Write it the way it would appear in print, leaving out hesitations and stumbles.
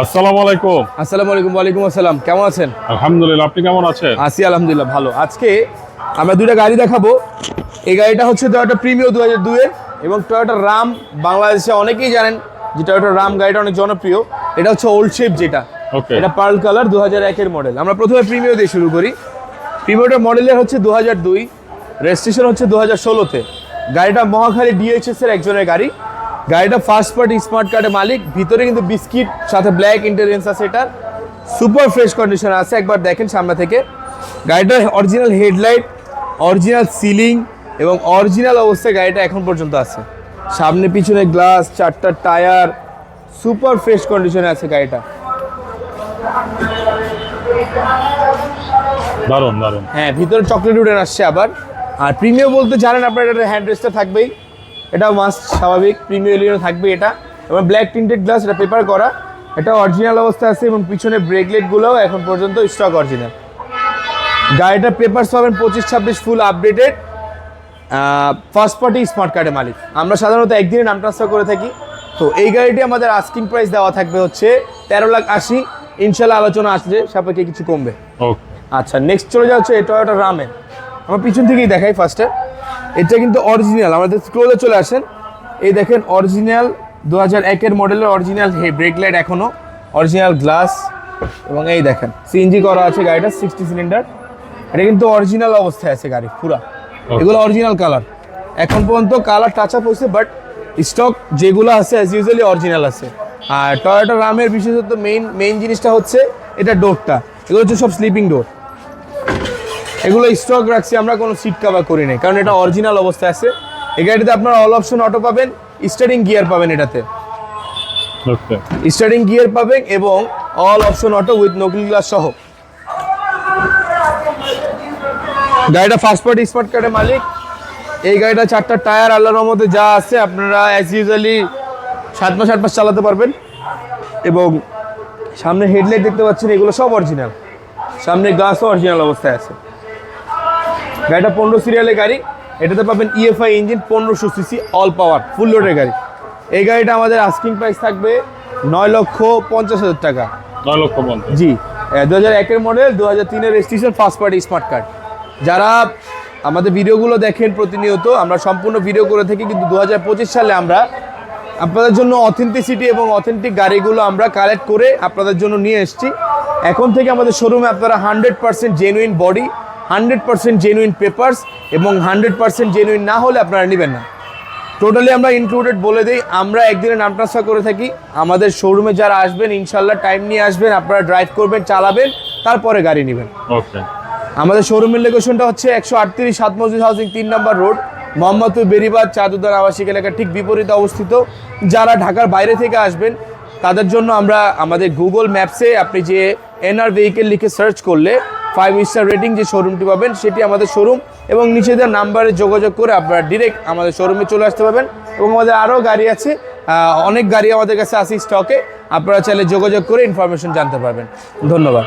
আসসালামু আলাইকুম। আসসালামু আলাইকুম। ওয়ালাইকুম আসসালাম। কেমন আছেন? আলহামদুলিল্লাহ, আপনি কেমন আছেন? আছি আলহামদুলিল্লাহ ভালো। আজকে আমরা দুইটা গাড়ি দেখাবো। এই গাড়িটা হচ্ছে টয়োটা প্রিমিও 2002 এর এবং টয়োটা রাম। বাংলাদেশে অনেকেই জানেন যে টয়োটা রাম গাড়িটা অনেক জনপ্রিয়। এটা হচ্ছে ওল্ড শেপ, যেটা এটা পার্ল কালার 2001 এর মডেল। আমরা প্রথমে প্রিমিও দিয়ে শুরু করি। প্রিমিওটার মডেলের হচ্ছে 2002, রেজিস্ট্রেশন হচ্ছে 2016-তে। গাড়িটা মহাখালী ডিএইচএস এর একজনের গাড়ি। গাড়িটা ফার্স্ট পার্টি স্মার্ট কার্ডের মালিক। ভিতরে কিন্তু বিস্কিট সাথে ব্ল্যাক ইন্টেরিয়র আছে। এটা সুপার ফ্রেশ কন্ডিশন আছে, একবার দেখেন সামনে থেকে। গাড়িটার অরিজিনাল হেডলাইট, অরিজিনাল সিলিং এবং অরিজিনাল অবস্থায় গাড়িটা এখন পর্যন্ত আছে। সামনে পিছনে গ্লাস, চারটা টায়ার, সুপার ফ্রেশ কন্ডিশনে আছে গাড়িটা। দারুন দারুন। হ্যাঁ, ভিতরে চকলেট উডেন আসছে আবার। আর প্রিমিয়াম বলতে জানেন আপনার, এটা হ্যান্ড রেস্টটা থাকবেই, এটা মাস্ট স্বাভাবিক। প্রিমিয়াম এলিয়ন থাকবে এটা, এবং ব্ল্যাক টিন্টেড গ্লাস, এটা পেপার করা, এটা অরিজিনাল অবস্থায় আছে। এবং পিছনে ব্রেকলেটগুলোও এখন পর্যন্ত স্টক অরিজিনাল। গাড়িটার পেপারস পাবেন 25-26 ফুল আপডেটেড, ফার্স্ট পার্টি স্মার্ট কার্ডের মালিক। আমরা সাধারণত একদিনে নাম ট্রান্সফার করে থাকি। তো এই গাড়িটি আমাদের আস্কিং প্রাইস দেওয়া থাকবে হচ্ছে 13,80,000। ইনশাল্লাহ আলোচনা আসলে সাপেক্ষে কিছু কমবে। আচ্ছা, নেক্সট চলে যাচ্ছে টয়োটা রামে। আমরা পিছন থেকেই দেখাই ফার্স্টে। এটা কিন্তু অরিজিনাল, আমাদের স্ক্রোলে চলে আসেন। এই দেখেন অরিজিনাল 2001 এর মডেলের অরিজিনাল ব্রেক লাইট, এখনও অরিজিনাল গ্লাস। এবং এই দেখেন সিএনজি করা আছে গাড়িটা, 60 সিলিন্ডার। এটা কিন্তু অরিজিনাল অবস্থায় আছে গাড়ি পুরা। এগুলো অরিজিনাল কালার, এখন পর্যন্ত কালার টাচ আপ হয়েছে, বাট স্টক যেগুলো আছে অ্যাজ ইউজুয়ালি অরিজিনাল আছে। আর টয়োটা রামের বিশেষত মেইন জিনিসটা হচ্ছে এটা ডোরটা। এগুলো হচ্ছে সব স্লিপিং ডোর। এগুলো স্টক রাখছি আমরা, কোনো সিট কাভার করি নাই, কারণ এটা অরিজিনাল অবস্থায় আছে। এই গাড়িতে আপনারা অল অপশন অটো পাবেন, স্টার্টিং গিয়ার পাবেন, এটাতে স্টার্টিং গিয়ার পাবেন এবং অল অপশন অটো উইথ নকল গ্লাস সহ। গাড়িটা ফার্স্ট পার্টি স্মার্ট কার্ডের মালিক। এই গাড়িটা চারটা টায়ার আল্লাহর রহমতে যা আছে, আপনারা অ্যাজ ইউজুয়ালি 7 মাস 8 মাস চালাতে পারবেন। এবং সামনে হেডলাইট দেখতে পাচ্ছেন, এগুলো সব অরিজিনাল। সামনে গ্লাসও অরিজিনাল অবস্থায় আছে। গাড়িটা 15 সিরিয়ালের গাড়ি। এটাতে পাবেন EFI engine, 1500 CC all power full লোডের গাড়ি। এই গাড়িটা আমাদের আস্কিং প্রাইস থাকবে 9,50,000 টাকা। 9,50,000 জি। 2001 এর মডেল, 2003 এর registration, first party smart card. যারা আমাদের ভিডিওগুলো দেখেন প্রতিনিয়ত, আমরা সম্পূর্ণ ভিডিও করে থাকি, কিন্তু 2025 সালে আমরা আপনাদের জন্য অথেন্টিসিটি এবং অথেন্টিক গাড়িগুলো আমরা কালেক্ট করে আপনাদের জন্য নিয়ে এসেছি। এখন থেকে আমাদের শোরুমে আপনারা 100% জেনুইন বডি, 100% জেনুইন পেপারস এবং 100% জেনুইন না হলে আপনারা নেবেন না। টোটালি আমরা ইনক্লুডেড বলে দিই, আমরা একদিনে নাম ট্রান্সফার করে থাকি। আমাদের শোরুমে যারা আসবেন ইনশাল্লাহ টাইম নিয়ে আসবেন, আপনারা ড্রাইভ করবেন, চালাবেন, তারপরে গাড়ি নেবেন। ওকে। আমাদের শোরুমের লোকেশনটা হচ্ছে 138 সাত মসজিদ হাউজিং 3 নম্বর রোড, মোহাম্মদপুর বেরিবাদ চাঁদুদ্দার আবাসিক এলাকার ঠিক বিপরীতে অবস্থিত। যারা ঢাকার বাইরে থেকে আসবেন তাদের জন্য আমরা আমাদের গুগল ম্যাপসে আপনি যে এনআর ভেহিকেল লিখে সার্চ করলে 5 স্টার রেটিং যে শোরুমটি পাবেন সেটি আমাদের শোরুম, এবং নিচে দেওয়া নাম্বারে যোগাযোগ করে আপনারা ডিরেক্ট আমাদের শোরুমে চলে আসতে পারবেন। এবং আমাদের আরও গাড়ি আছে, অনেক গাড়ি আমাদের কাছে আছে স্টকে, আপনারা চাইলে যোগাযোগ করে ইনফরমেশন জানতে পারবেন। ধন্যবাদ।